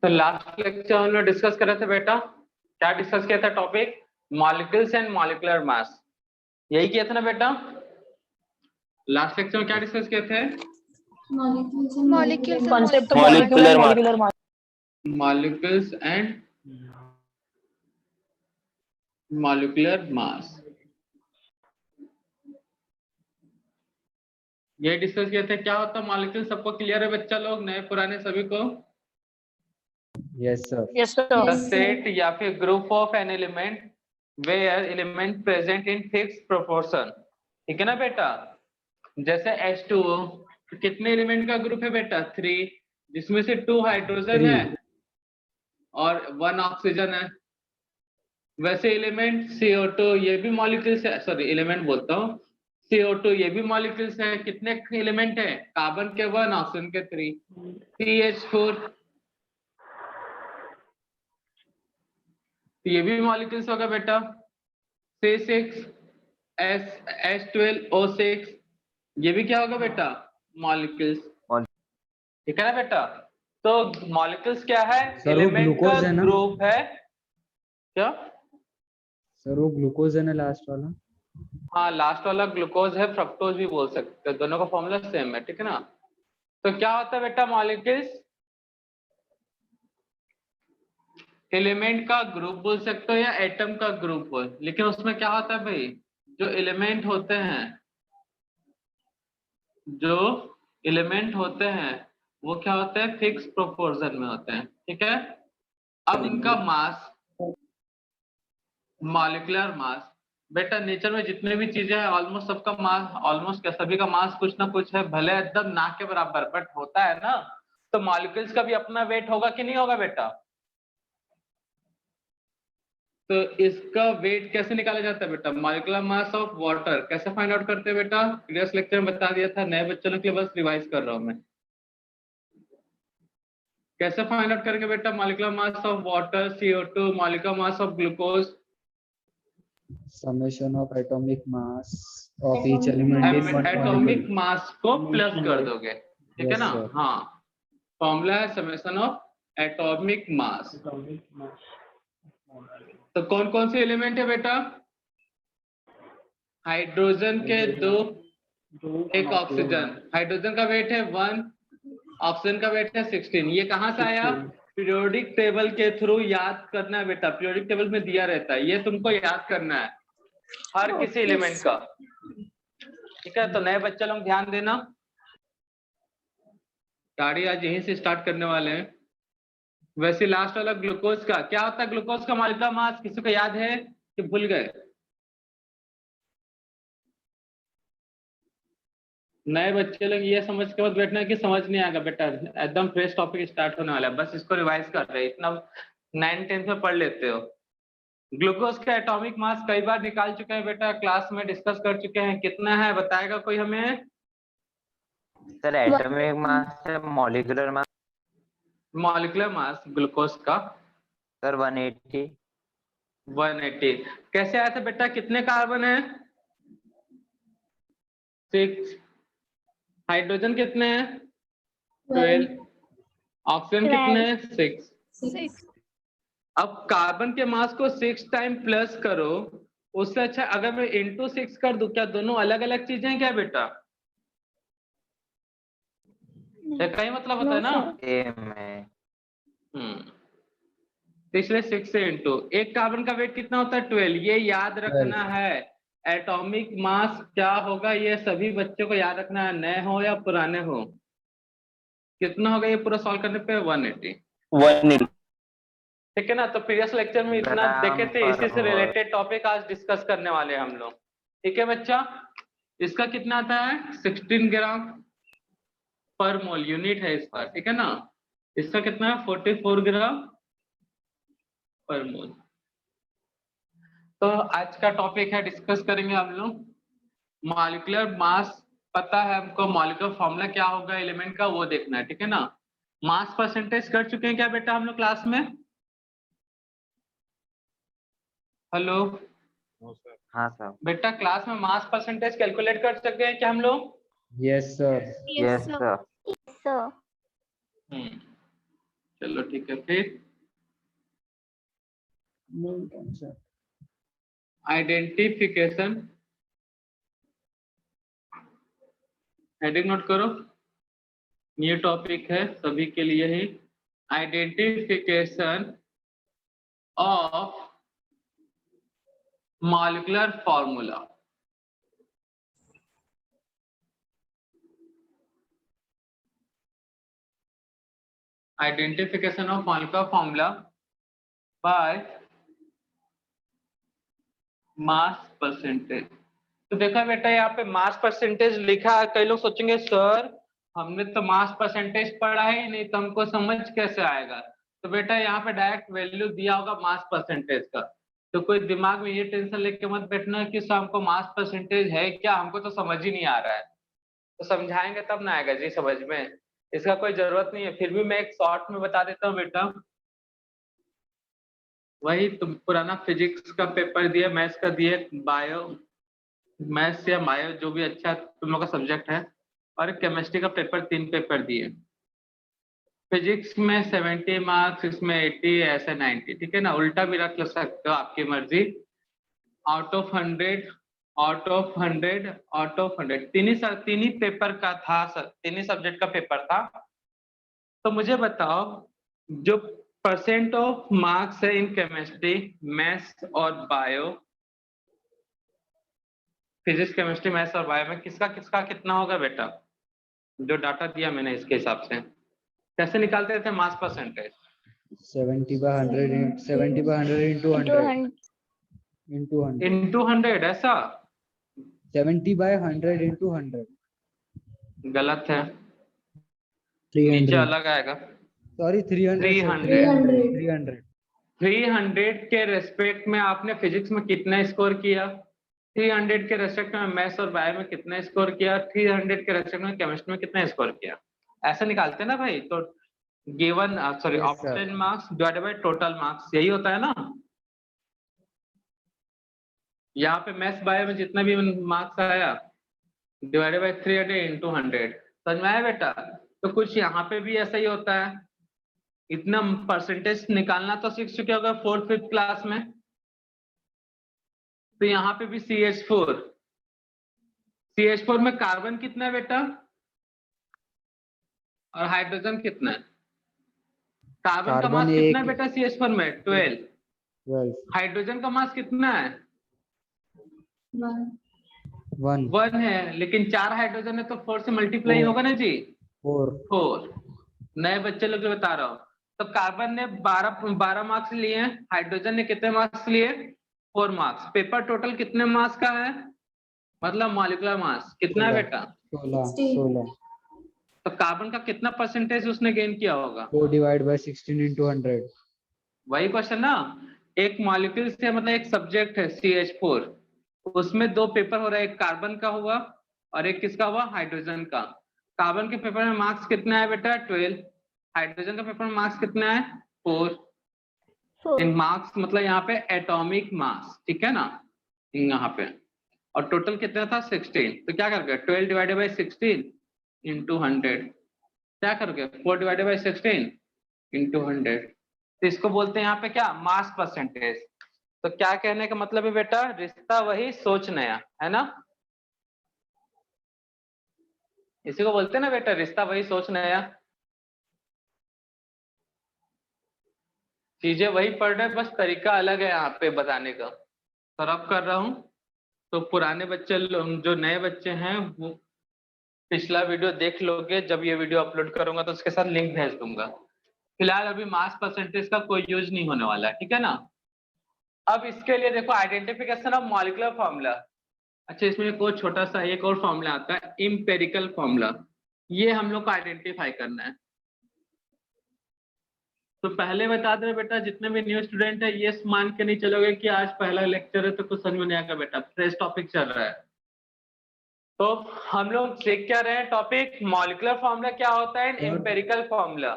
तो last lecture हम लोग डिस्कस कर रहे थे बेटा, क्या डिस्कस किया था topic? Molecules and molecular mass, यही किया था ना बेटा? लास्ट लेक्चर में क्या डिस्कस किए थे? Molecules concept molecular mass. Molecules and molecular mass, ये डिस्कस किए थे। क्या होता है मॉलिक्यूल? सबको क्लियर है बच्चा लोग, नए पुराने सभी को? Yes sir. Yes the sir. Set या फिर group of an element where element present in fix proportion, ठीक है ना बेटा? जैसे H2O, कितने एलिमेंट का ग्रुप है बेटा? 3, जिसमें से 2 हाइड्रोजन है और 1 ऑक्सीजन है। वैसे एलिमेंट CO2, ये भी मॉलिक्यूल्स है, सॉरी एलिमेंट बोलता हूँ, CO2 ये भी मॉलिक्यूल्स है। कितने एलिमेंट है? कार्बन के 1, ऑक्सीजन के 3, CH4, ये भी मॉलिक्यूल्स होगा बेटा। C6, H12O6, ये भी क्या होगा बेटा? मॉलिक्यूल्स, ठीक है ना बेटा? तो मॉलिक्यूल्स क्या है? एलिमेंट का ग्लूकोज है ना? ग्रुप है। क्या सर वो ग्लूकोज है ना लास्ट वाला? हाँ, लास्ट वाला ग्लूकोज है, फ्रक्टोज भी बोल सकते हैं, दोनों का फॉर्मूला सेम है, ठीक है ना? तो क्या होता है बेटा मॉलिक्यूल्स? एलिमेंट का ग्रुप बोल सकते हो या एटम का ग्रुप हो, लेकिन उसमें क्या होता है भाई, जो एलिमेंट होते हैं, जो एलिमेंट होते हैं वो क्या होते हैं? फिक्स प्रोपोर्शन में होते हैं, ठीक है? अब इनका मास, मॉलिक्यूलर मास, बेटा नेचर में जितने भी चीजें हैं ऑलमोस्ट सबका मास, ऑलमोस्ट क्या सभी का मास कुछ ना कुछ है, भले एकदम ना के बराबर बट होता है ना। तो मॉलिक्यूल्स का भी अपना वेट होगा कि नहीं होगा बेटा? तो इसका वेट कैसे निकाला जाता है बेटा? मॉलिक्यूलर मास ऑफ वाटर कैसे फाइंड आउट करते हैं बेटा? प्रीवियस लेक्चर में बता दिया था, नए बच्चों के लिए बस रिवाइज कर रहा हूं मैं। कैसे फाइंड आउट करेंगे बेटा molecular mass of water, CO2, molecular mass of glucose? Summation of atomic mass of each element in one atomic molecule. Mass को प्लस कर दोगे, ठीक है ना? हाँ, फॉर्मूला है समेशन ऑफ एटॉमिक मास। तो कौन कौन से एलिमेंट है बेटा? हाइड्रोजन के 2, एक ऑक्सीजन। हाइड्रोजन का वेट है 1, ऑक्सीजन का वेट है 16। ये कहाँ से आया? पीरियोडिक टेबल के थ्रू याद करना है बेटा, पीरियोडिक टेबल में दिया रहता है, ये तुमको याद करना है हर किसी एलिमेंट का, ठीक है? तो नए बच्चे लोग ध्यान देना, गाड़ी आज यहीं से स्टार्ट करने वाले हैं। वैसे लास्ट वाला ग्लूकोज का क्या होता है? ग्लूकोज का मॉलिक्यूलर मास किसी को याद है कि भूल गए? नए बच्चे लोग ये समझ के मत बैठना कि समझ नहीं आएगा बेटा, एकदम फ्रेश टॉपिक स्टार्ट होने वाला है, बस इसको रिवाइज कर रहे हैं, इतना 9th 10th में पढ़ लेते हो। ग्लूकोज का एटॉमिक मास कई बार निकाल चुके हैं बेटा, क्लास में डिस्कस कर चुके हैं। कितना है बताएगा कोई हमें? सर एटॉमिक मास है, molecular mass? Molecular mass glucose का सर 180। 180 कैसे आया था बेटा? कितने कार्बन है? 6। हाइड्रोजन कितने हैं? 12। ऑक्सीजन कितने हैं? 6। अब कार्बन के मास को 6 टाइम प्लस करो, उससे अच्छा अगर मैं इंटू 6 कर दूं, क्या दोनों अलग अलग चीजें हैं क्या बेटा? कई मतलब होता है ना? तो इसलिए 6 से इंटू, एक कार्बन का वेट कितना होता है? 12। ये याद रखना है, एटॉमिक मास क्या होगा ये सभी बच्चों को याद रखना है, नए हो या पुराने हो। कितना होगा ये पूरा सॉल्व करने पे? 180। ठीक है ना? तो प्रीवियस लेक्चर में इतना देखे थे, इसी से रिलेटेड टॉपिक आज डिस्कस करने वाले हैं हम लोग, ठीक है बच्चा? इसका कितना आता है? 16 ग्राम पर मोल यूनिट है इसका, ठीक है ना? इसका कितना है? 44 ग्राम पर मोल। तो आज का टॉपिक है, डिस्कस करेंगे हम लोग मॉलिक्यूलर मास। पता है हमको मॉलिक्यूलर फॉर्मूला क्या होगा एलिमेंट का, वो देखना है, ठीक है ना? मास परसेंटेज कर चुके हैं क्या बेटा हम लोग क्लास में? हेलो हाँ सर। बेटा क्लास में मास परसेंटेज कैलकुलेट कर सकते हैं क्या हम लोग? Yes sir. Yes sir. Sir चलो ठीक है, फिर नहीं concept. आइडेंटिफिकेशन, हेडिंग नोट करो, न्यू टॉपिक है सभी के लिए ही। Identification of molecular formula. Identification of molecular formula by mass percentage. तो देखा बेटा यहाँ पे मास परसेंटेज लिखा है, कई लोग सोचेंगे सर हमने तो मास परसेंटेज पढ़ा ही नहीं तो हमको समझ कैसे आएगा। तो बेटा यहाँ पे डायरेक्ट वैल्यू दिया होगा मास परसेंटेज का, तो कोई दिमाग में ये टेंशन लेके मत बैठना कि सर हमको मास परसेंटेज है क्या, हमको तो समझ ही नहीं आ रहा है। तो समझाएंगे तब ना आएगा जी समझ में, इसका कोई जरूरत नहीं है। फिर भी मैं एक शॉर्ट में बता देता हूँ बेटा। वही तुम पुराना फिजिक्स का पेपर दिए, मैथ्स का दिए, बायो मैथ्स या बायो जो भी अच्छा तुम लोग का सब्जेक्ट है, और केमिस्ट्री का पेपर 3 पेपर दिए। फिजिक्स में 70 मार्क्स, इसमें 80, ऐसे 90, ठीक है ना। उल्टा भी रख सकते हो, आपकी मर्जी। Out of 100, out of 100, out of 100, तीन ही पेपर का था सर, 3 ही सब्जेक्ट का पेपर था। तो मुझे बताओ जो परसेंट ऑफ मार्क्स है इन केमिस्ट्री, मैथ्स और बायो, फिजिक्स केमिस्ट्री मैथ्स और बायो में किसका किसका कितना होगा बेटा? जो डाटा दिया मैंने इसके हिसाब से कैसे निकालते थे mass percentage? 70/100 into 100 into 100. Into 100, ऐसा 70/100 into 100. गलत है, 300. नीचे अलग आएगा। Sorry, 300. 300. 300 के रेस्पेक्ट में आपने फिजिक्स में कितना स्कोर किया, 300 के रेस्पेक्ट में मैथ्स और बायो में कितना स्कोर किया, 300 के रेस्पेक्ट में केमिस्ट्री में कितना स्कोर किया, ऐसा निकालते हैं ना भाई। तो given sorry Yes, obtain marks divided by total marks, यही होता है ना। यहाँ पे मैथ्स बायो में जितना भी मार्क्स आया डिवाइडेड बाय 300 into 100, समझ में आया बेटा? तो कुछ यहाँ पे भी ऐसा ही होता है। इतना परसेंटेज निकालना तो सीख चुके होगा 4th 5th क्लास में। तो यहाँ पे भी CH4 में कार्बन कितना है बेटा और हाइड्रोजन कितना है? कार्बन का मास कितना है बेटा CH4 में? 12। हाइड्रोजन का मास कितना है? 1 है, लेकिन 4 हाइड्रोजन है तो 4 से मल्टीप्लाई होगा ना जी। 4 नए बच्चे लोग बता रहा हूँ। तो कार्बन ने 12 मार्क्स लिए, हाइड्रोजन ने कितने मार्क्स लिए? 4 मार्क्स। पेपर टोटल कितने मार्क्स का है, मतलब मॉलिक्यूलर मास कितना है बेटा? 16. तो कार्बन का कितना परसेंटेज उसने गेन किया होगा? 4 divided by 16 into 100. वही क्वेश्चन ना। एक मॉलिक्यूल से मतलब एक सब्जेक्ट है CH4, उसमें 2 पेपर हो रहा है, एक कार्बन का हुआ और एक किसका हुआ? हाइड्रोजन का। कार्बन के पेपर में मार्क्स कितना है बेटा? 12। हाइड्रोजन का पेपर में मार्क्स कितना है? 4। इन मार्क्स मतलब यहाँ पे एटॉमिक मास, ठीक है ना, यहाँ पे। और टोटल कितना था? 16। तो क्या करोगे? 12 डिवाइडेड बाई 16 इंटू 100। क्या करोगे? 4 डिवाइडेड बाई 16 इंटू 100। तो इसको बोलते हैं यहाँ पे क्या? मास परसेंटेज। तो क्या कहने का मतलब है बेटा? रिश्ता वही सोच नया, है ना। इसी को बोलते हैं ना बेटा, रिश्ता वही सोच नया। चीजें वही पढ़ रहे, बस तरीका अलग है यहाँ पे बताने का। तो अब कर रहा हूँ, तो पुराने बच्चे जो नए बच्चे हैं वो पिछला वीडियो देख लोगे, जब ये वीडियो अपलोड करूंगा तो उसके साथ लिंक भेज दूंगा। फिलहाल अभी मास परसेंटेज का कोई यूज नहीं होने वाला है, ठीक है ना। अब इसके लिए देखो आइडेंटिफिकेशन ऑफ मॉलिक्यूलर फॉर्मूला। अच्छा, इसमें एक और छोटा सा एक और फॉर्मूला आता है, इम्पेरिकल फॉर्मूला। ये हम लोग को आइडेंटिफाई करना है। तो पहले बता दे बेटा, जितने भी न्यू स्टूडेंट है ये मान के नहीं चलोगे कि आज पहला लेक्चर है तो कुछ समझ में नहीं आएगा बेटा, फ्रेश टॉपिक चल रहा है। तो हम लोग सीख क्या रहे हैं टॉपिक? मॉलिक्यूलर फॉर्मूला क्या होता है, एम्पेरिकल फॉर्मूला।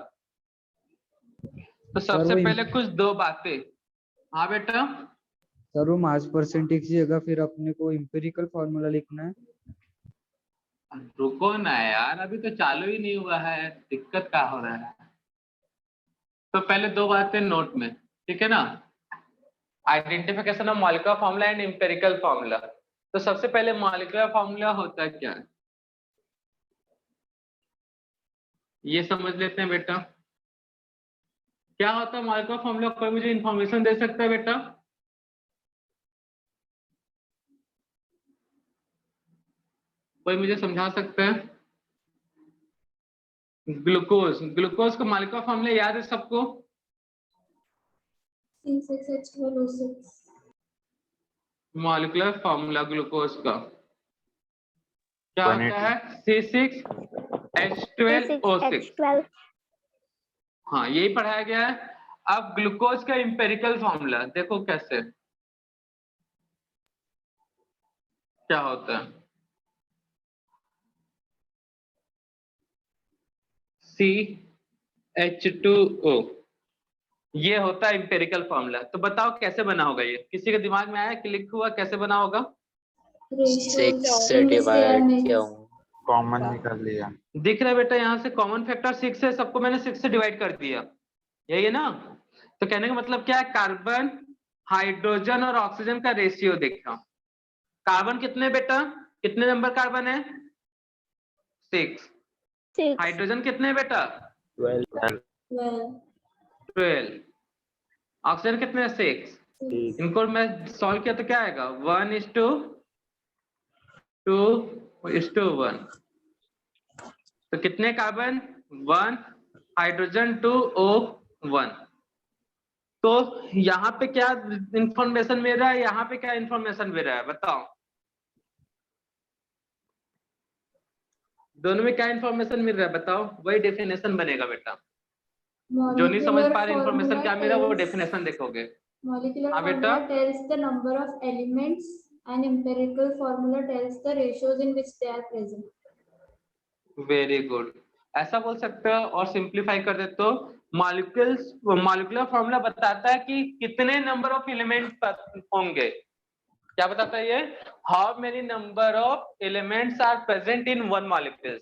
तो सबसे पहले कुछ 2 बातें। हाँ बेटा। सर वो मास परसेंटेज की जगह फिर अपने को एम्पिरिकल फॉर्मूला लिखना है। रुको ना यार, अभी तो चालू ही नहीं हुआ है, दिक्कत क्या हो रहा है? तो पहले दो बातें नोट में, ठीक है ना। Identification of molecular formula and empirical formula. तो सबसे पहले मॉलिक्यूलर फॉर्मूला होता क्या है ये समझ लेते हैं बेटा। क्या होता है मॉलिक्यूलर फॉर्मूला, कोई मुझे इंफॉर्मेशन दे सकता है बेटा? कोई मुझे समझा सकता है? ग्लूकोज, ग्लूकोज का मॉलिक्यूलर फॉर्मूला याद है सबको? C6H12O6। मॉलिक्यूलर फॉर्मूला ग्लूकोज का क्या होता है? C6H12O6। हाँ यही पढ़ाया गया है। अब ग्लूकोज का इंपेरिकल फॉर्मूला देखो कैसे क्या होता है। CH2O ये होता है इंपेरिकल फॉर्मूला। तो बताओ कैसे बना होगा ये, किसी के दिमाग में आया क्लिक हुआ कैसे बना होगा? 6 से डिवाइड किया हूँ। कॉमन निकाल लिया। दिख रहा है बेटा, यहाँ से कॉमन फैक्टर 6 है, सबको मैंने 6 से डिवाइड कर दिया, यही है ना। तो कहने का मतलब क्या है, कार्बन हाइड्रोजन और ऑक्सीजन का रेशियो देखा। कार्बन कितने बेटा, कितने नंबर कार्बन है? 6। हाइड्रोजन कितने बेटा? 12 12। ऑक्सीजन कितने? 6। इनको मैं सॉल्व किया तो क्या आएगा? 1:2:1। तो कितने कार्बन? 1, hydrogen 2, O1। तो यहाँ पे क्या इंफॉर्मेशन मिल रहा है, यहाँ पे क्या इंफॉर्मेशन मिल रहा है बताओ? दोनों में क्या इंफॉर्मेशन मिल रहा है बताओ? वही डेफिनेशन बनेगा बेटा। जो नहीं समझ पा रहे इंफॉर्मेशन क्या मिल रहा है वो डेफिनेशन देखोगे। Molecular हाँ बेटा। formula tells the number of elements and empirical formula tells the ratios in which they are present. Very good, ऐसा बोल सकते हो। और सिंप्लीफाई कर दे तो मॉलिक्यूलर फॉर्मूला बताता है कि कितने नंबर ऑफ एलिमेंट होंगे। क्या बताता है ये? How many number of elements are present in one molecule.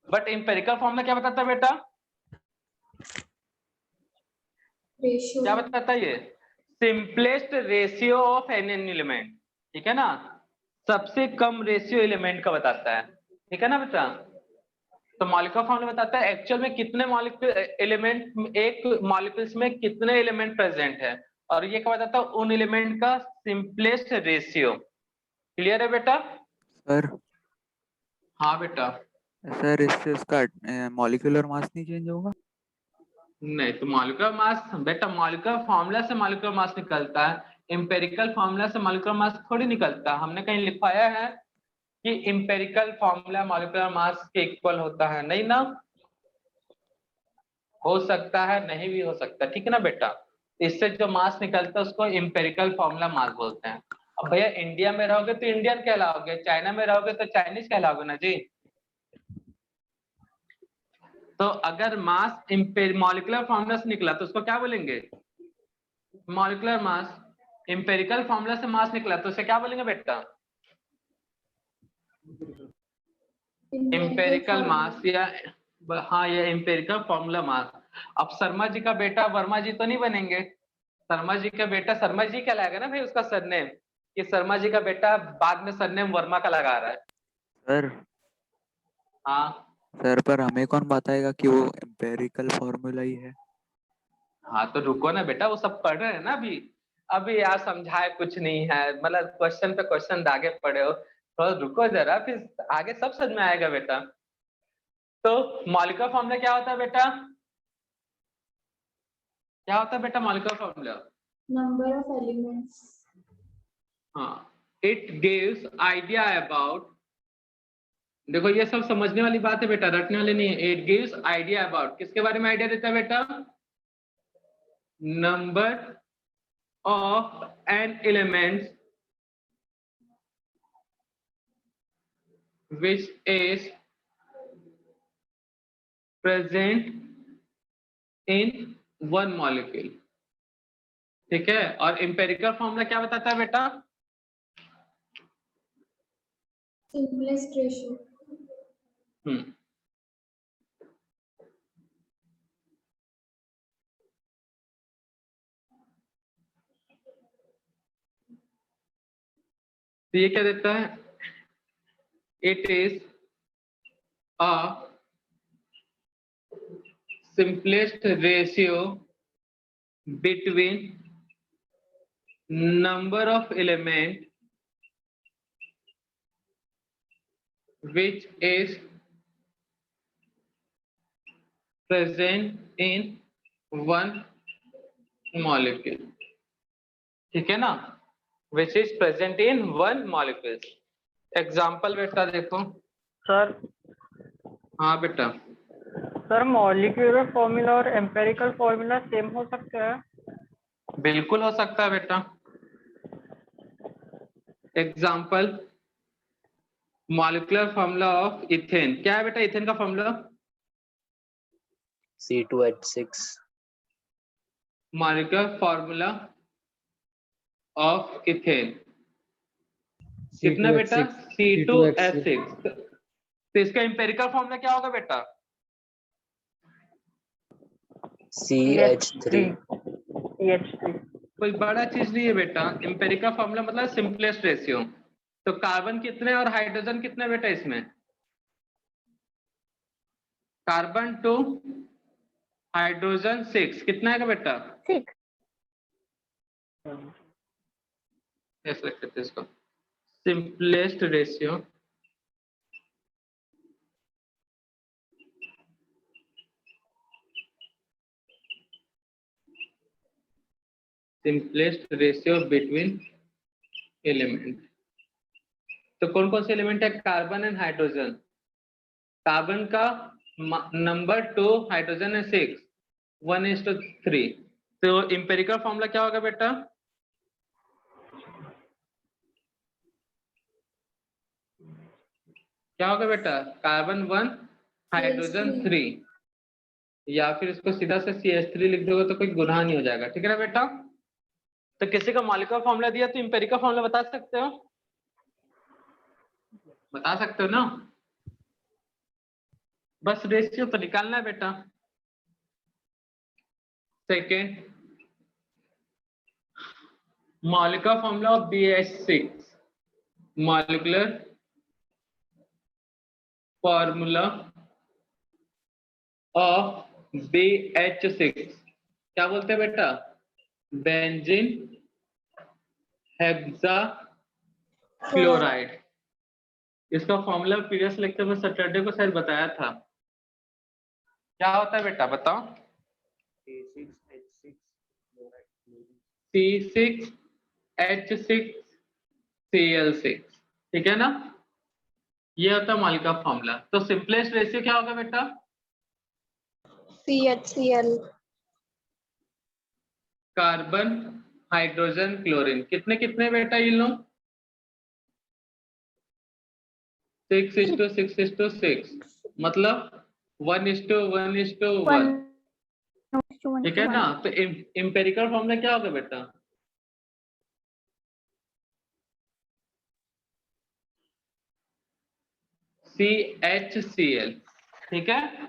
But empirical formula क्या बताता है बेटा? Ratio. क्या बताता है ये? Simplest ratio of an element, ठीक है ना। सबसे कम रेशियो एलिमेंट का बताता है, ठीक है ना बेटा। तो मॉलिक्यूलर फॉर्मूला बताता है एक्चुअल में कितने मॉलिक्यूल एलिमेंट, एक मॉलिक्यूल्स में कितने एलिमेंट प्रेजेंट है, और ये क्या बताता है? उन एलिमेंट का सिंपलेस्ट रेशियो। क्लियर है बेटा? सर हाँ बेटा। सर इससे उसका मॉलिक्यूलर मास नहीं चेंज होगा? नहीं, तो मॉलिक्यूलर मास बेटा, मॉलिक्यूलर फॉर्मूला से मॉलिक्यूलर मास निकलता है, एम्पिरिकल फॉर्मूला से मॉलिक्यूलर मास थोड़ी निकलता। हमने कहीं लिखवाया है कि एम्पिरिकल फॉर्मूला मॉलिक्यूलर मास के इक्वल होता है? नहीं ना। हो सकता है, नहीं भी हो सकता, ठीक है ना बेटा। इससे जो मास निकलता है उसको एम्पिरिकल फॉर्मूला मास बोलते हैं। अब भैया इंडिया में रहोगे तो इंडियन कहलाओगे, चाइना में रहोगे तो चाइनीज कहलाओगे ना जी। तो अगर मास मॉलिक्यूलर फॉर्मूला से निकला तो उसको क्या बोलेंगे? Molecular mass. एम्पिरिकल फॉर्मूला से मास निकला तो उसे क्या बोलेंगे बेटा? एम्पिरिकल मास, या हाँ ये एम्पिरिकल फॉर्मूला मास। अब शर्मा जी का बेटा वर्मा जी तो नहीं बनेंगे। शर्मा जी का बेटा शर्मा जी कहलाएगा ना भाई, उसका सरनेम। कि शर्मा जी का बेटा बाद में सरनेम वर्मा का लगा रहा है। सर हाँ सर पर हमें कौन बताएगा कि वो एम्पिरिकल फॉर्मूला ही है? हाँ, तो रुको ना बेटा, वो सब पढ़ रहे हैं ना अभी। अभी यार समझाए कुछ नहीं है, मतलब क्वेश्चन पे क्वेश्चन आगे पढ़े हो, थोड़ा रुको जरा, फिर आगे सब समझ में आएगा बेटा। तो मॉलिक्यूलर फॉर्मूला क्या होता है बेटा? क्या होता है बेटा molecular formula? Number of elements. हाँ, इट गिव्स आइडिया अबाउट, देखो ये सब समझने वाली बात है बेटा, रटने वाली नहीं है। इट गिव्स आइडिया अबाउट, किसके बारे में आइडिया देता है बेटा? Number of an elements which is present in one molecule, ठीक है। और एम्पिरिकल फॉर्मूला क्या बताता है बेटा? Simplest ratio. तो ये क्या देता है, it is a simplest ratio between number of element which is present in one molecule. ठीक है ना, which is present in one molecule. Example बेटा देखो। सर हाँ बेटा, सर मॉलिक्यूलर फॉर्मूला और एम्पेरिकल फॉर्मूला सेम हो सकता है? बिल्कुल हो सकता है बेटा। Example, molecular formula of ethane क्या है बेटा? इथेन का formula C2H6 molecular formula of ethane कितना बेटा? C2H6। तो इसका एम्पेरिकल फॉर्मूला क्या होगा बेटा? CH3 कोई बड़ा चीज नहीं है बेटा। एम्पेरिकल फॉर्मूला मतलब सिंपलेस्ट रेशियो। तो कार्बन कितने और हाइड्रोजन कितने बेटा इसमें? कार्बन 2 हाइड्रोजन 6 कितना है बेटा? 6। ऐसे लिख देते इसको, सिंपलेस्ट रेशियो बिटवीन एलिमेंट। तो कौन कौन से एलिमेंट है? Carbon and hydrogen. कार्बन का नंबर 2, हाइड्रोजन है 6, 1:3। तो इंपेरिकल फॉर्मूला क्या होगा बेटा? क्या होगा बेटा? कार्बन 1 हाइड्रोजन 3, या फिर इसको सीधा से CH3 लिख दोगे तो कोई गुनाह नहीं हो जाएगा। ठीक है ना बेटा? तो किसी का मॉलिक्यूलर फॉर्मूला दिया तो इंपेरिकल फॉर्मूला बता सकते हो? बता सकते हो ना? बस रेशियो तो निकालना है बेटा। Second, molecular formula of BH6, molecular formula of BH6 क्या बोलते हैं बेटा? Benzene hexa chloride. इसका फॉर्मूला प्रीवियस लेक्चर में सैटरडे को शायद बताया था। क्या होता है बेटा बताओ? C6H6Cl6। ठीक है ना? ये होता है मॉलिक्यूलर फॉर्मूला। तो सिंपलेस्ट रेशियो क्या होगा बेटा? CHCl। कार्बन हाइड्रोजन क्लोरीन कितने कितने बेटा ये लोग? 6:6:6 मतलब 1:1:1। ठीक है ना? तो एम्पेरिकल फॉर्मूला क्या होगा बेटा? CHCl। ठीक है?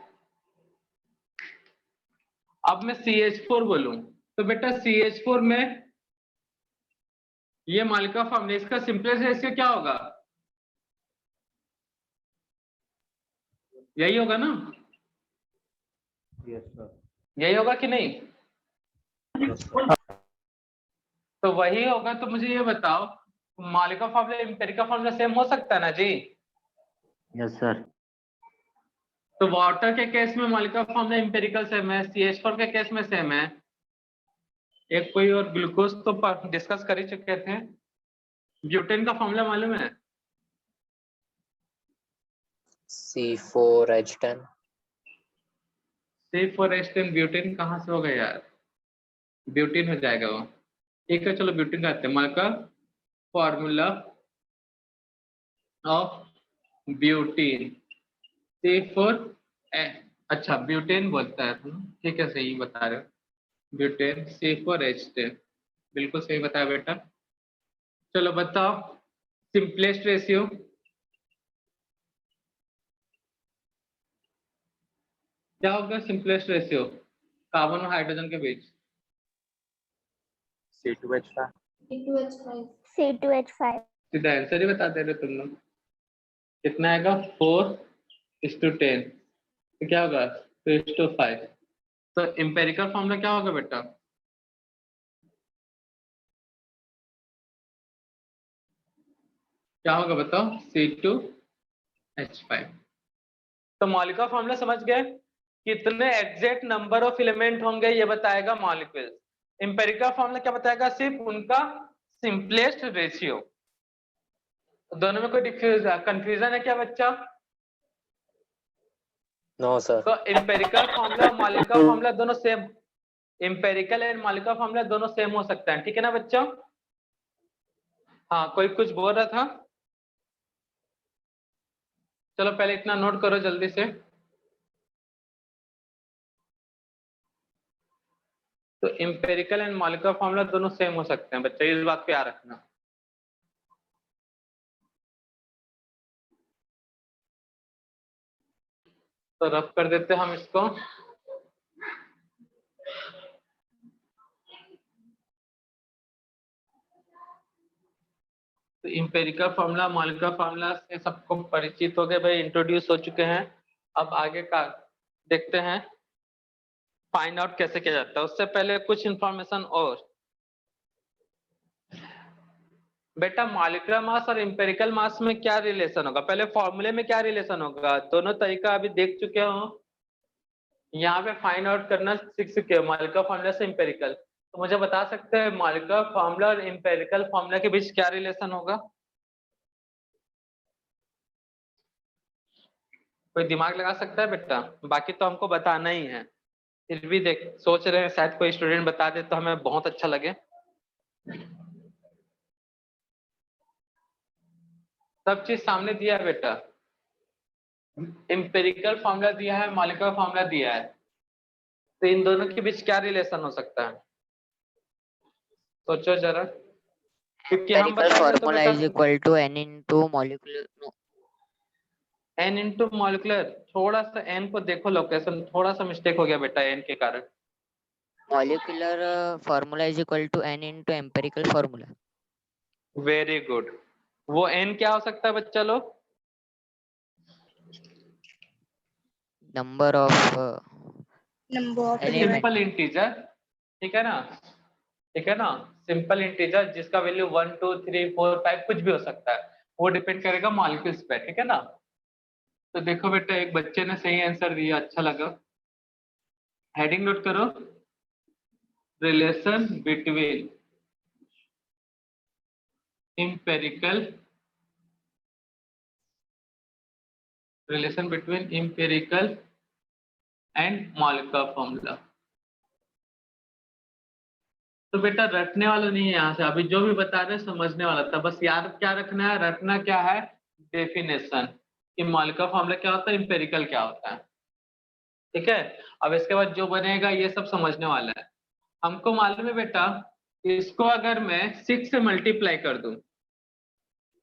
अब मैं CH4 बोलूं तो बेटा CH4 में ये मॉलिक्यूलर फॉर्मूला, इसका सिंपलेस्ट रेशियो क्या होगा? यही होगा ना? यही होगा कि नहीं? तो वही होगा। तो मुझे ये बताओ, molecular formula empirical formula same हो सकता है ना जी? Yes sir. तो वाटर के केस में मॉलिक्यूलर फॉर्मूला एम्पिरिकल सेम है, CH4 के केस में सेम है। एक कोई और ग्लूकोज तो डिस्कस कर ही चुके थे। ब्यूटेन का फॉर्मूला मालूम है? C4H10 C4H10 ब्यूटेन कहाँ से होगा यार? ब्यूटेन हो जाएगा वो। ठीक है चलो ब्यूटेन करते हैं। Molecular formula of butane C4, अच्छा ब्यूटेन बोलता है तुम। ठीक है सही बता रहे हो। ब्यूटेन C4H10 बिल्कुल सही बताया बेटा। चलो बताओ सिंपलेस्ट रेशियो। क्या होगा सिंपलेस्ट रेशियो कार्बन और हाइड्रोजन के बीच? C2H5 C2H5। C2H5 सीधा आंसर ही बता दे रहे तुम लोग। कितना आएगा 4:10, तो क्या होगा 2:5। तो एम्पेरिकल फॉर्मूला क्या होगा बेटा? क्या होगा बताओ? C2H5। तो मॉलिक्यूलर फॉर्मूला समझ गए? कितने एग्जैक्ट नंबर ऑफ एलिमेंट होंगे ये बताएगा मॉलिक्यूल। एम्पेरिकल फॉर्मूला क्या बताएगा? सिर्फ उनका सिंपलेस्ट रेशियो। दोनों में कोई कंफ्यूजन है क्या बच्चा? No sir. तो एम्पेरिकल फॉर्मूला और मॉलिक्यूलर फॉर्मूला दोनों same, empirical and molecular formula दोनों सेम हो सकता है, ठीक है ना बच्चों? हाँ, कोई कुछ बोल रहा था? चलो पहले इतना नोट करो जल्दी से। तो एम्पेरिकल एंड मॉलिक्यूलर फॉर्मूला दोनों सेम हो सकते हैं बच्चे, इस बात पे याद रखना। तो रफ कर देते हैं हम इसको। तो एम्पेरिकल फार्मूला मॉलिक्यूलर फार्मूला से सबको परिचित हो गए भाई, इंट्रोड्यूस हो चुके हैं। अब आगे का देखते हैं फाइंड आउट कैसे किया जाता है। उससे पहले कुछ इंफॉर्मेशन और। बेटा मॉलिक्यूलर मास और एम्पेरिकल मास में क्या रिलेशन होगा? पहले फॉर्मूले में क्या रिलेशन होगा? दोनों तरीका अभी देख चुके हो। यहाँ पे फाइंड आउट करना सीख चुके हो मॉलिक्यूलर फार्मूला से एम्पेरिकल। तो मुझे बता सकते हैं मॉलिक्यूलर फार्मूला और एम्पेरिकल फार्मूला के बीच क्या रिलेशन होगा? कोई दिमाग लगा सकता है बेटा? बाकी तो हमको बताना ही है, फिर भी देख सोच रहे हैं शायद कोई स्टूडेंट बता दे तो हमें बहुत अच्छा लगे। सब चीज सामने दिया है बेटा, एम्पेरिकल फार्मूला दिया है, मॉलिक्यूलर फार्मूला दिया है। तो इन दोनों के बीच क्या रिलेशन हो सकता है? सोचो जरा, क्योंकि हम Empirical बताएंगे तो formula बेटा is equal to n into molecular. No, n into molecular. थोड़ा सा n को देखो लोकेशन, थोड़ा सा मिस्टेक हो गया बेटा n के कारण। molecular formula is equal to n into empirical formula. Very good. वो n क्या हो सकता है बच्चा लोग? Number of element. Simple integer, ठीक है ना? ठीक है ना? सिंपल इंटीजर जिसका वैल्यू 1 2 3 4 5 कुछ भी हो सकता है, वो डिपेंड करेगा मॉलिक्यूल्स पे, ठीक है ना? तो देखो बेटा एक बच्चे ने सही आंसर दिया, अच्छा लगा। हेडिंग नोट करो, relation between empirical and molecular formula. तो बेटा रटने वाला नहीं है, यहाँ से अभी जो भी बता रहे हैं समझने वाला था। बस याद क्या रखना है, रटना क्या है, डेफिनेशन कि मॉलिक्यूलर फॉर्मूला क्या होता है, एम्पेरिकल क्या होता है, ठीक है? अब इसके बाद जो बनेगा ये सब समझने वाला है। हमको मालूम है बेटा, इसको अगर मैं 6 से मल्टीप्लाई कर दूं,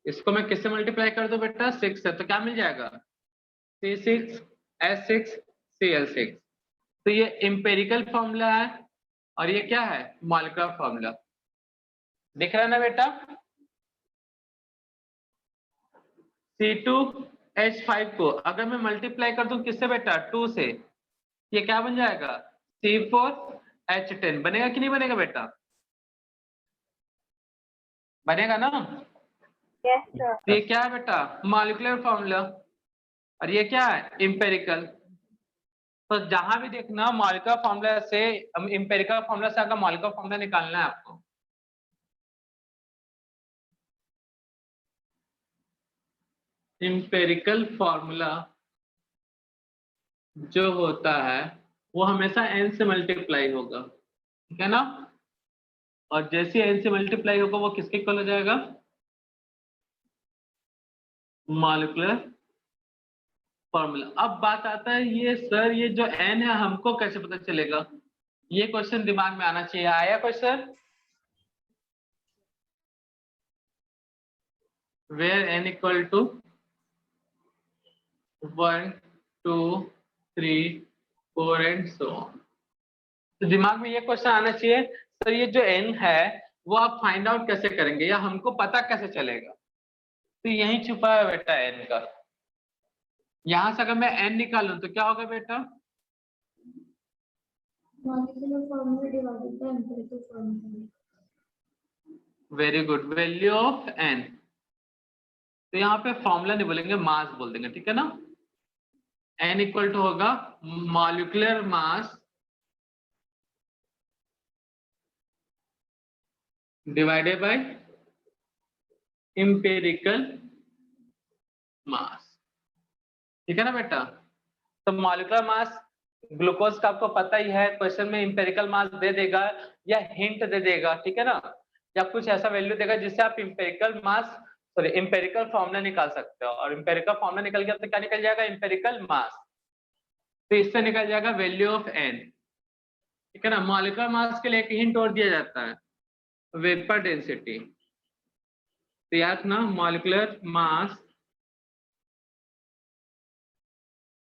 इसको मैं किससे मल्टीप्लाई कर दूं बेटा? 6 से, तो क्या मिल जाएगा? C6H6Cl6। तो ये एम्पेरिकल फॉर्मूला है और ये क्या है? Molecular formula. दिख रहा है ना बेटा? C2H5 को अगर मैं मल्टीप्लाई कर दूं किससे बेटा? 2 से, ये क्या बन जाएगा? C4H10 बनेगा कि नहीं बनेगा बेटा? बनेगा ना? Yes, sir. ये क्या है बेटा? Molecular formula. और ये क्या है? एम्पेरिकल। तो जहां भी देखना मॉलिक्यूलर फॉर्मूला से, एम्पेरिकल फॉर्मूला से अगर मॉलिक्यूलर फॉर्मूला निकालना है आपको, एम्पेरिकल फॉर्मूला जो होता है वो हमेशा n से मल्टीप्लाई होगा, ठीक है ना? और जैसे n से मल्टीप्लाई होगा वो किसके इक्वल हो जाएगा? Molecular formula. अब बात आता है ये सर ये जो n है हमको कैसे पता चलेगा? ये क्वेश्चन दिमाग में आना चाहिए। आया question? Where n equal to 1 2 3 4 and so on. तो दिमाग में ये क्वेश्चन आना चाहिए, सर ये जो n है वो आप फाइंड आउट कैसे करेंगे या हमको पता कैसे चलेगा? तो यही छुपा है बेटा n का। यहां से अगर मैं n निकालूं तो क्या होगा बेटा? Molecular formula divided by empirical formula. Very good, value of n। तो यहाँ पे फॉर्मूला नहीं बोलेंगे, मास बोल देंगे, ठीक है ना। n इक्वल टू होगा molecular mass divided by empirical mass, ठीक है ना बेटा। तो मॉलिक्यूलर मास ग्लूकोज का आपको पता ही है, क्वेश्चन में इंपेरिकल मास दे देगा या हिंट दे देगा, ठीक है ना, या कुछ ऐसा वैल्यू देगा जिससे आप इंपेरिकल फॉर्मूला निकाल सकते हो। और इंपेरिकल फॉर्मूला निकल गया तो क्या निकल जाएगा? इंपेरिकल मास। तो इससे निकल जाएगा वैल्यू ऑफ n, ठीक है ना। मॉलिक्यूलर मास के लिए एक हिंट और दिया जाता है, वेपर डेंसिटी। तो याद रखना, molecular mass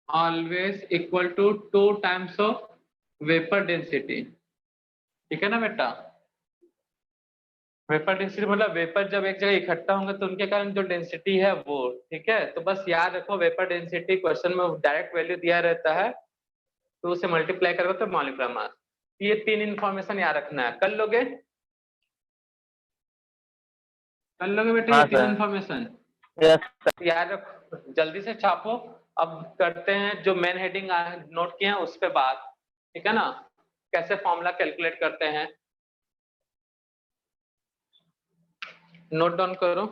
always equal to 2 times of vapour density, ठीक है ना बेटा। वेपर डेंसिटी मतलब वेपर जब एक जगह इकट्ठा होंगे तो उनके कारण जो डेंसिटी है वो, ठीक है। तो बस याद रखो वेपर डेंसिटी क्वेश्चन में डायरेक्ट वैल्यू दिया रहता है, तो उसे मल्टीप्लाई करोगे तो मॉलिक्यूलर मास। ये 3 इंफॉर्मेशन याद रखना है। कर लोगे? कर लोगे बेटा ये 3 इंफॉर्मेशन? याद रखो, जल्दी से छापो। अब करते हैं जो मेन हेडिंग नोट किए हैं उस पे बात, ठीक है ना, कैसे फॉर्मूला कैलकुलेट करते हैं। नोट डाउन करो।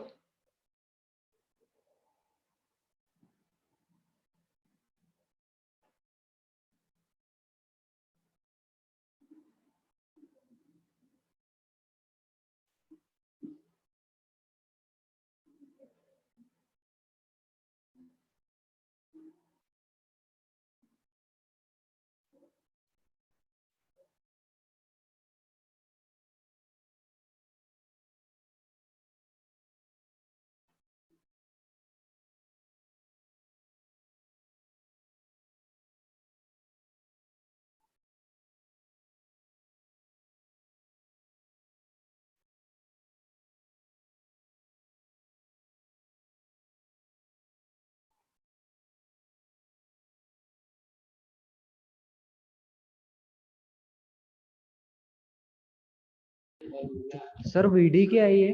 सर वीडी क्या है ये?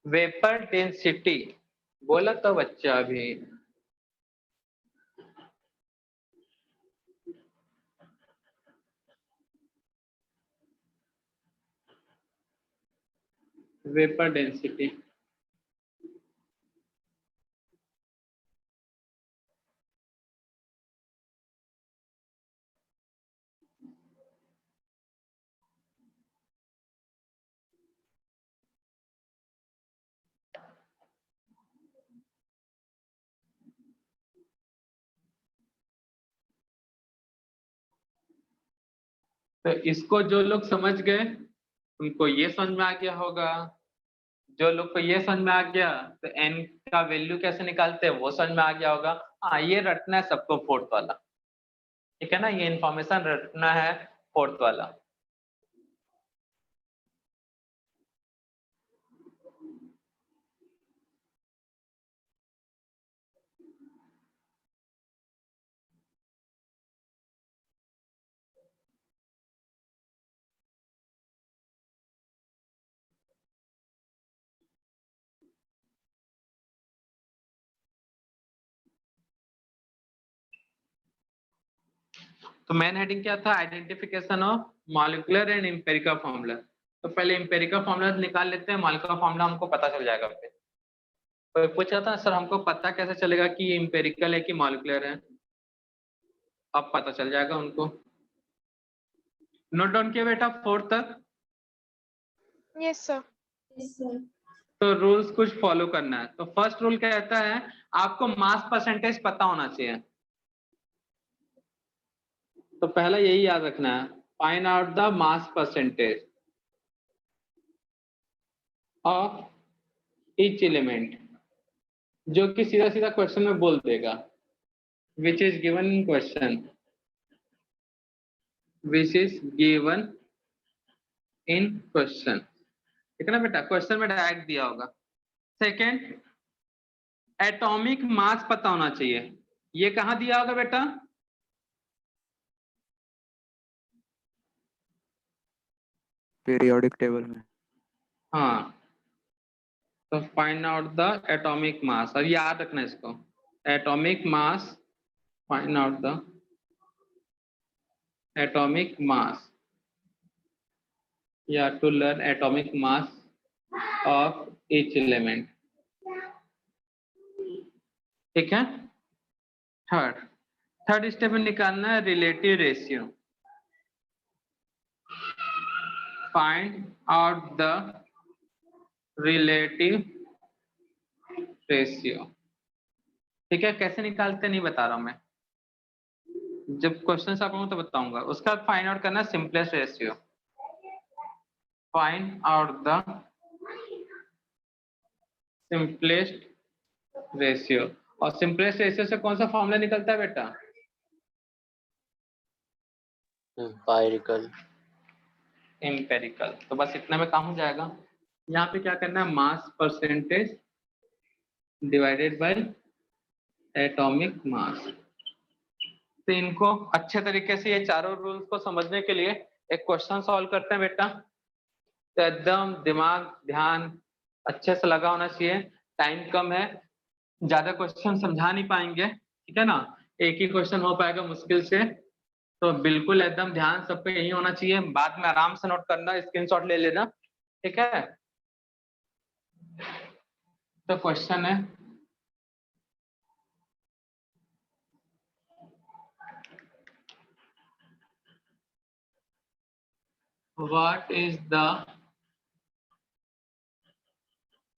वेपर डेंसिटी बोला तो बच्चा अभी। वेपर डेंसिटी तो इसको जो लोग समझ गए उनको ये समझ में आ गया होगा। जो लोग को ये समझ में आ गया तो n का वैल्यू कैसे निकालते हैं वो समझ में आ गया होगा। हाँ, ये रटना है सबको, फोर्थ वाला, ठीक है ना, ये इंफॉर्मेशन रटना है फोर्थ वाला। तो मेन हेडिंग क्या था? Identification of molecular and empirical formula. तो पहले एम्पिरिकल फॉर्मूला निकाल लेते हैं, मॉलिक्यूलर फॉर्मूला हमको पता चल जाएगा। फिर कोई पूछा था सर हमको पता कैसे चलेगा कि ये एम्पिरिकल है कि मॉलिक्यूलर है? अब पता चल जाएगा उनको। नोट डाउन किया बेटा फोर्थ तक? Yes sir. Yes, sir. तो रूल्स कुछ फॉलो करना है। तो फर्स्ट रूल कहता है आपको मास परसेंटेज पता होना चाहिए। तो पहला यही याद रखना है, find out the mass percentage of each element, जो कि सीधा सीधा क्वेश्चन में बोल देगा, which is given in question, which is given in question, ठीक है ना बेटा। क्वेश्चन में डायरेक्ट दिया होगा। सेकेंड, एटॉमिक मास पता होना चाहिए। ये कहाँ दिया होगा बेटा? पीरियोडिक टेबल में। हाँ, तो find out the atomic mass, और याद रखना इसको, atomic mass, find out the atomic mass, या to learn atomic mass of each element. ठीक है। थर्ड स्टेप में निकालना है relative ratio. Find out the relative ratio. ठीक है, कैसे निकालते नहीं बता रहा हूं मैं, जब क्वेश्चन आप तो बताऊंगा। उसका फाइंड आउट करना simplest ratio. Find out the simplest ratio. और सिंपलेस्ट रेशियो से कौन सा फॉर्मूला निकलता है बेटा? एम्पेरिकल। तो बस इतना में काम हो जाएगा। यहाँ पे क्या करना है, mass percentage divided by atomic mass. तो इनको अच्छे तरीके से, ये चारों रूल्स को समझने के लिए एक क्वेश्चन सॉल्व करते हैं बेटा। तो एकदम दिमाग ध्यान अच्छे से लगा होना चाहिए, टाइम कम है, ज्यादा क्वेश्चन समझा नहीं पाएंगे, ठीक है ना, एक ही क्वेश्चन हो पाएगा मुश्किल से। तो बिल्कुल एकदम ध्यान सब पे यही होना चाहिए, बाद में आराम से नोट करना, स्क्रीनशॉट ले लेना, ठीक है। तो क्वेश्चन है, what is the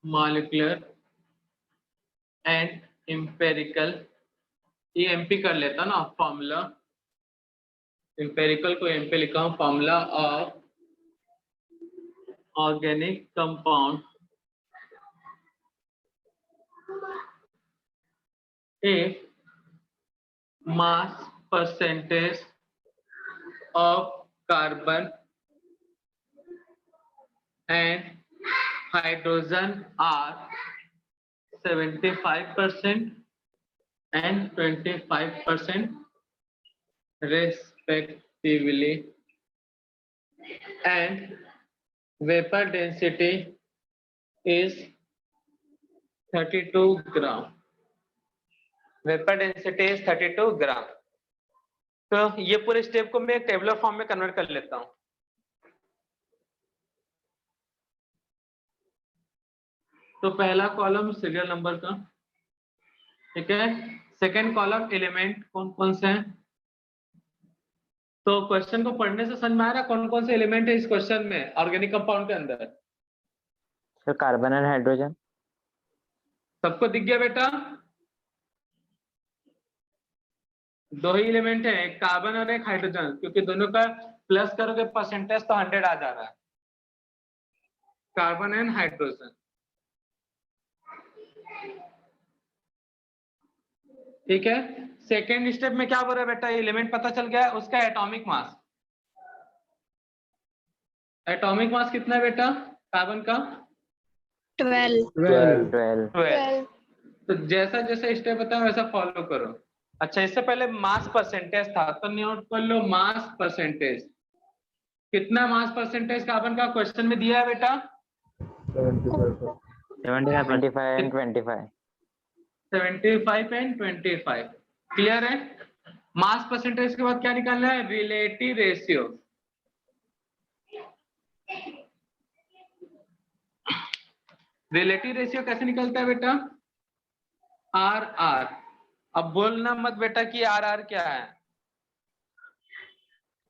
molecular and empirical, ये एमपी कर लेता ना फॉर्मूला, एम्पेरिकल को एम पे लिखा हूं, formula of organic compound if mass percentage of carbon and hydrogen are 75% and 25% respectively, and vapor density is 32 gram. Vapour density is 32 ग्राम। तो ये पूरे स्टेप को मैं एक टेबुलर फॉर्म में कन्वर्ट कर लेता हूं। तो पहला कॉलम सीरियल नंबर का, ठीक है। सेकंड कॉलम एलिमेंट कौन कौन से हैं। तो क्वेश्चन को पढ़ने से समझ में आ रहा है कौन कौन से एलिमेंट है इस क्वेश्चन में ऑर्गेनिक कंपाउंड के अंदर? Sir carbon and hydrogen. सबको दिख गया बेटा? दो ही एलिमेंट है, एक कार्बन और एक हाइड्रोजन, क्योंकि दोनों का प्लस करोगे परसेंटेज तो 100 आ जा रहा है। कार्बन एंड हाइड्रोजन, ठीक है। सेकेंड स्टेप में क्या बोल रहा है बेटा, एलिमेंट पता चल गया, उसका एटॉमिक मास। एटॉमिक मास कितना है बेटा कार्बन का? 12. तो जैसा जैसा स्टेप बताओ वैसा फॉलो करो। अच्छा, इससे पहले मास परसेंटेज था, तो नोट कर लो मास परसेंटेज। कितना मास परसेंटेज कार्बन का क्वेश्चन में दिया है बेटा? 75 and 25। 75 एंड 25, क्लियर है। मास परसेंटेज के बाद क्या निकालना है, रिलेटिव रेशियो। रिलेटिव रेशियो कैसे निकलता है बेटा? आर आर। अब बोलना मत बेटा कि आर आर क्या है।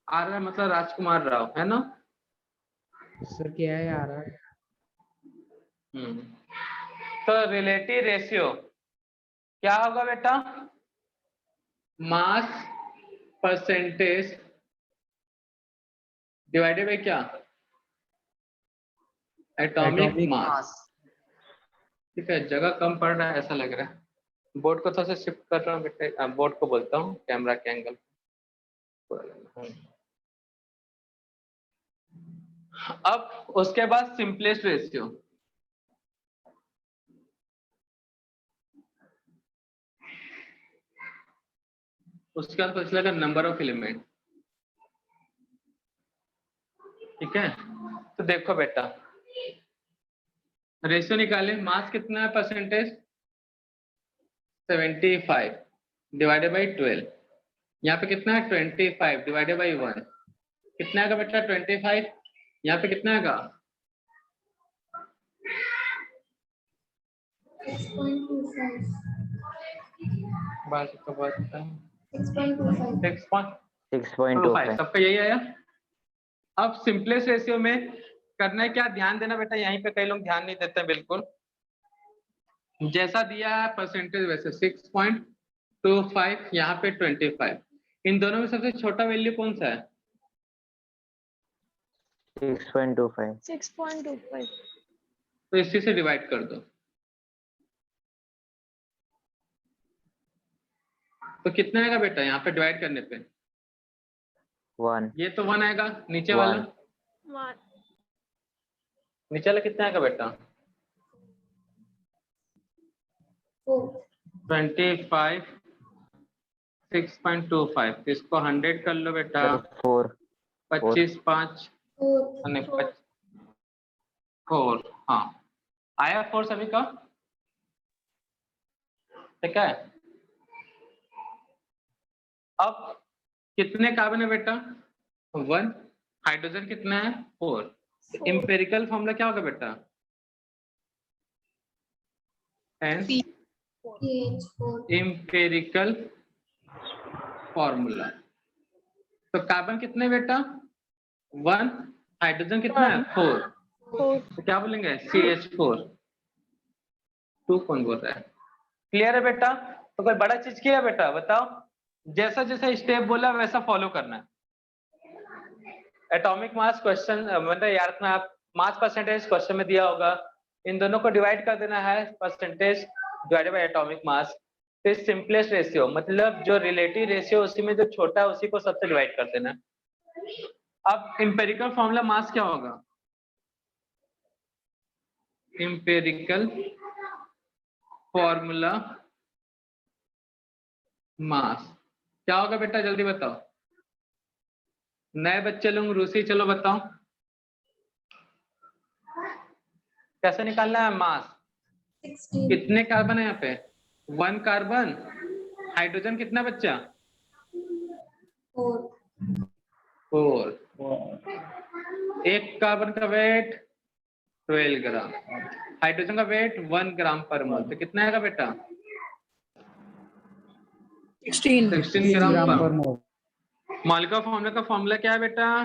आर आर मतलब राजकुमार राव, है ना? सर क्या है आ रहा है? तो रिलेटिव रेशियो क्या होगा बेटा? मास परसेंटेज डिवाइडेड बाय क्या? Atomic mass. ठीक है, जगह कम पड़ रहा है ऐसा लग रहा है। बोर्ड को थोड़ा सा शिफ्ट कर रहा हूँ बेटा, बोर्ड को बोलता हूँ कैमरा के एंगल। अब उसके बाद सिंपलेस्ट रेशियो। उसके बाद पूछ लेगा नंबर ऑफ एलिमेंट। ठीक है, तो देखो बेटा रेशियो निकाले, मास कितना है परसेंटेज 75 डिवाइडेड बाई 12, यहाँ पे कितना है 25 डिवाइडेड बाई 1, कितना आएगा बेटा 25, यहाँ पे कितना आएगा 6.25. बात का बात 6.25. 6.25 सबका यही आया। अब सिंपलेस्ट रेशियो में करना है क्या, ध्यान देना बेटा, यहीं पे कई लोग ध्यान नहीं देते हैं बिल्कुल। जैसा दिया है परसेंटेज वैसे 6.25, यहाँ पे 25, इन दोनों में सबसे छोटा वैल्यू कौन सा है 6.25 6.25. तो इसी से डिवाइड कर दो, तो कितना आएगा बेटा यहाँ पे डिवाइड करने पे 1 ये तो 1 आएगा, नीचे वाला 1. नीचे वाला कितना आएगा बेटा 4. 25 6.25, तो इसको 100 कर लो बेटा, 4 25 5 4. 4, हाँ आया 4 सभी का। ठीक है, अब कितने कार्बन है बेटा 1, हाइड्रोजन कितना है 4, इंपेरिकल फॉर्मूला क्या होगा बेटा CH4. Empirical formula. तो कार्बन कितने बेटा 1, हाइड्रोजन कितना है 4, तो क्या बोलेंगे CH4। 2 कौन बोल रहा है, क्लियर है बेटा। तो कोई बड़ा चीज किया बेटा बताओ, जैसा जैसा स्टेप बोला वैसा फॉलो करना है। एटॉमिक मास क्वेश्चन मतलब याद रखना, आप मास परसेंटेज क्वेश्चन में दिया होगा, इन दोनों को डिवाइड कर देना है, percentage divided by atomic mass. तो सिंपलेस्ट रेशियो मतलब जो रिलेटिव रेशियो उसी में जो छोटा है उसी को सबसे डिवाइड कर देना। अब इंपेरिकल फॉर्मूला मास क्या होगा, इंपेरिकल फॉर्मूला मास क्या होगा बेटा जल्दी बताओ, नए बच्चे लोग रूसी, चलो बताओ कैसे निकालना है मास। 16. कितने कार्बन है यहाँ पे 1 कार्बन, हाइड्रोजन कितना बच्चा 4. 4, एक कार्बन का वेट 12 ग्राम, हाइड्रोजन का वेट 1 ग्राम पर मोल, तो कितना आएगा बेटा 16 ग्राम पर मोल। मॉलिक्यूलर फॉर्मूला का फॉर्मूला क्या है बेटा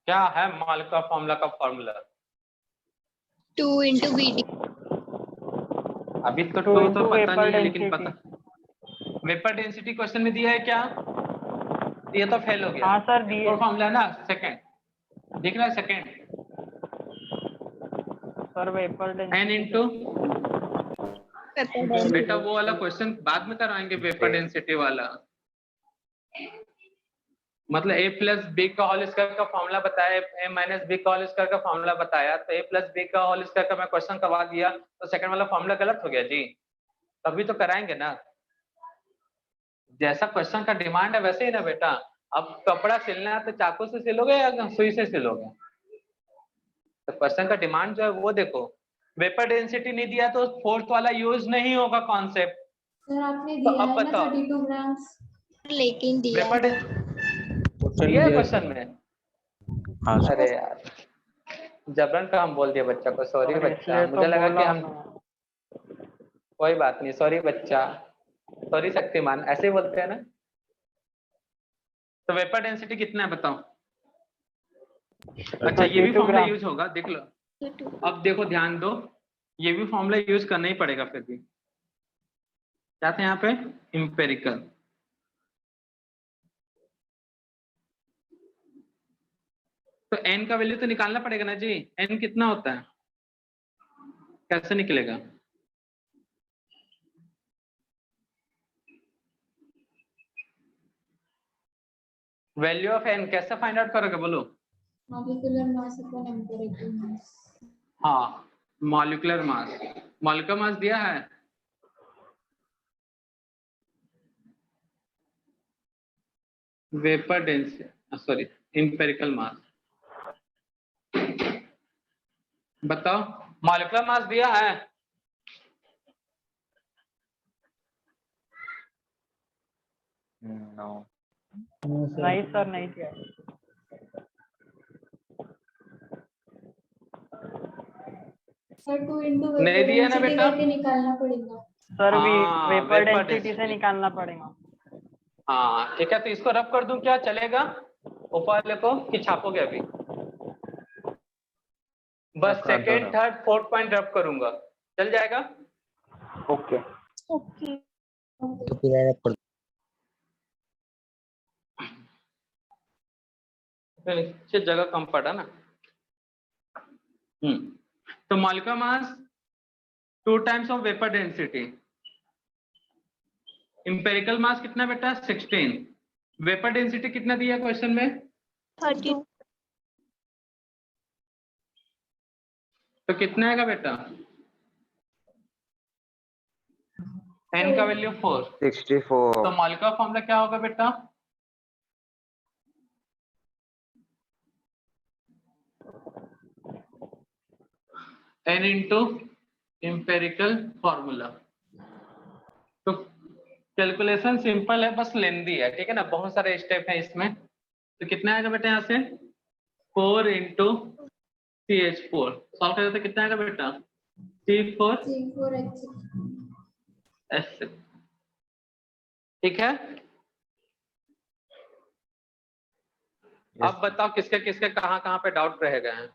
क्या है मॉलिक्यूलर फॉर्मूला का फॉर्मूला 2 into VD. अभी तो 2 तो पता नहीं है लेकिन पता वेपर डेंसिटी क्वेश्चन में दिया है क्या, ये तो फेल हो गया। हाँ सर दिए। और फॉर्मूला ना सेकंड दिख रहा है, second sir vapour n into बेटा वो वाला क्वेश्चन बाद में कराएंगे, वेपर डेंसिटी वाला मतलब a प्लस बी का होल स्क्वायर का फॉर्मूला बताया, a माइनस बी का होल स्क्वायर का फॉर्मूला बताया, तो a प्लस बी का होल स्क्वायर का मैं क्वेश्चन करवा दिया तो सेकंड वाला फॉर्मूला गलत हो गया जी, तभी तो कराएंगे ना। जैसा क्वेश्चन का डिमांड है वैसे ही ना बेटा। अब कपड़ा सिलना है तो चाकू से सिलोगे या सुई से सिलोगे, तो क्वेश्चन का डिमांड जो है वो देखो। वेपर डेंसिटी नहीं दिया तो फोर्थ वाला यूज नहीं होगा कॉन्सेप्ट। सर आपने तो दिया अब है ना बताओ 32 ग्राम्स। लेकिन दिया वेपर है। दिया है क्वेश्चन में। हाँ सर। अरे यार जबरन का हम बोल दिया बच्चा को, सॉरी सर, बच्चा, इसलिए तो मुझे लगा कि बोला हम कोई बात नहीं, सॉरी बच्चा, सॉरी शक्तिमान, ऐसे ही बोलते हैं ना। तो वेपर डेंसिटी कितना है बताओ। अच्छा ये भी 32 फॉर्मूला ग्राम। यूज होगा, देख लो। अब देखो ध्यान दो, ये भी फॉर्मूला यूज करना ही पड़ेगा फिर भी। क्या था यहाँ पे इंपेरिकल, तो n का वैल्यू तो निकालना पड़ेगा ना जी। n कितना होता है, कैसे निकलेगा? वैल्यू ऑफ n कैसे फाइंड आउट करोगे बोलो? Molecular mass upon empirical mass. हाँ मॉलिक्यूलर मास दिया है, vapour density, sorry empirical mass, बताओ मॉलिक्यूलर मास दिया है? No No, sir. नहीं सर, नहीं किया। सर 2 into नहीं vapor दिया ना density बेटा? करके निकालना पड़ेगा। सर हाँ, वेपर vapor डेंसिटी से density। निकालना पड़ेगा। हाँ ठीक है, तो इसको रब कर दूं क्या, चलेगा? ऊपर वाले को कि छापोगे अभी? बस रब कर दो सेकेंड रब। थर्ड फोर्थ पॉइंट रब करूंगा, चल जाएगा? Okay Okay. Okay. नीचे जगह कम पड़ा ना। तो molecular mass 2 times of vapour density. Empirical mass कितना बेटा? 16। वेपर डेंसिटी कितना दिया क्वेश्चन में? 32. तो कितना आएगा बेटा? n का वैल्यू 4। 64 तो मॉलिक्यूलर फॉर्मूला क्या होगा बेटा? n into empirical formula. तो कैलकुलेशन सिंपल है, बस लेंदी है, ठीक है ना, बहुत सारे स्टेप है इसमें। तो कितना आएगा बेटा यहाँ से? 4 इंटू CH4 सॉल्व करें तो कितना आएगा बेटा? C4 C4H6। ठीक है। अब बताओ किसके किसके कहाँ पे डाउट रह गए हैं?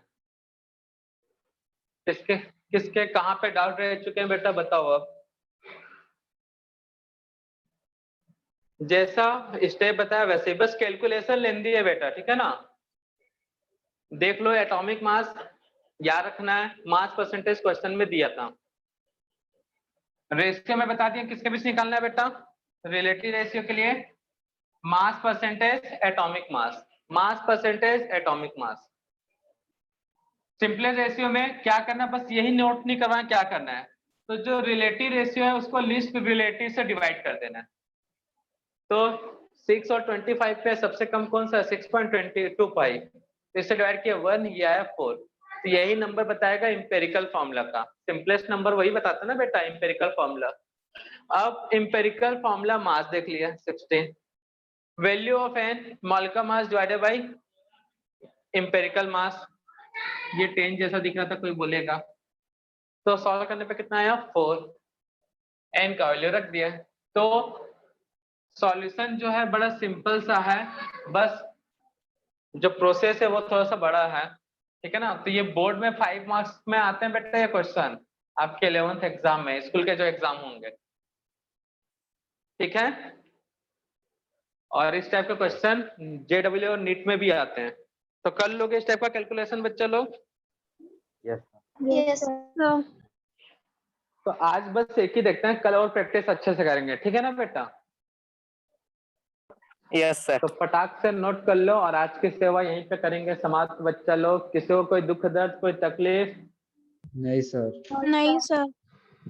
किसके किसके कहाँ पे डाउट रह चुके हैं बेटा, बताओ अब। जैसा स्टेप बताया वैसे, बस कैलकुलेशन लेंदी है बेटा, ठीक है ना। देख लो, एटॉमिक मास याद रखना है, मास परसेंटेज क्वेश्चन में दिया था। रेशियो में बता दिया किसके बीच निकालना है बेटा, रिलेटिव रेशियो के लिए mass percentage atomic mass, mass percentage atomic mass. Simplest ratio में क्या करना है, बस यही नोट नहीं करवाना क्या करना है। तो जो रिलेटिव रेशियो है उसको लिस्ट रिलेटिव से डिवाइड कर देना है। तो 6 और 25 पे सबसे कम कौन सा? 6.25। इससे डिवाइड किया 1, ये आया 4। तो यही नंबर बताएगा इंपेरिकल फॉर्मूला का। सिंपलेस्ट नंबर वही बताता ना बेटा, इंपेरिकल फॉर्मूला। अब इंपेरिकल फॉर्मूला मास देख लिया 16। Value of N molecular mass divided by empirical mass. ये 10 जैसा दिख रहा था, कोई बोलेगा। तो सॉल्व करने पे कितना आया? 4। एन का वैल्यू रख दिया। तो सॉल्यूशन जो है बड़ा सिंपल सा है, बस जो प्रोसेस है वो थोड़ा सा बड़ा है, ठीक है ना। तो ये बोर्ड में 5 मार्क्स में आते हैं बेटा ये क्वेश्चन, आपके 11th एग्जाम में, स्कूल के जो एग्जाम होंगे, ठीक है। और इस टाइप के क्वेश्चन JEE और नीट में भी आते हैं। तो कर लोगे इस टाइप का कैलकुलेशन बच्चे लोग? Yes Yes. No. तो आज बस एक ही देखते हैं, कल और प्रैक्टिस अच्छे से करेंगे, ठीक है ना बेटा। Yes sir. तो फटाक से नोट कर लो, और आज की सेवा यहीं पे करेंगे समाप्त बच्चा लोग। किसी को कोई दुख दर्द कोई तकलीफ? नहीं सर। नहीं sir.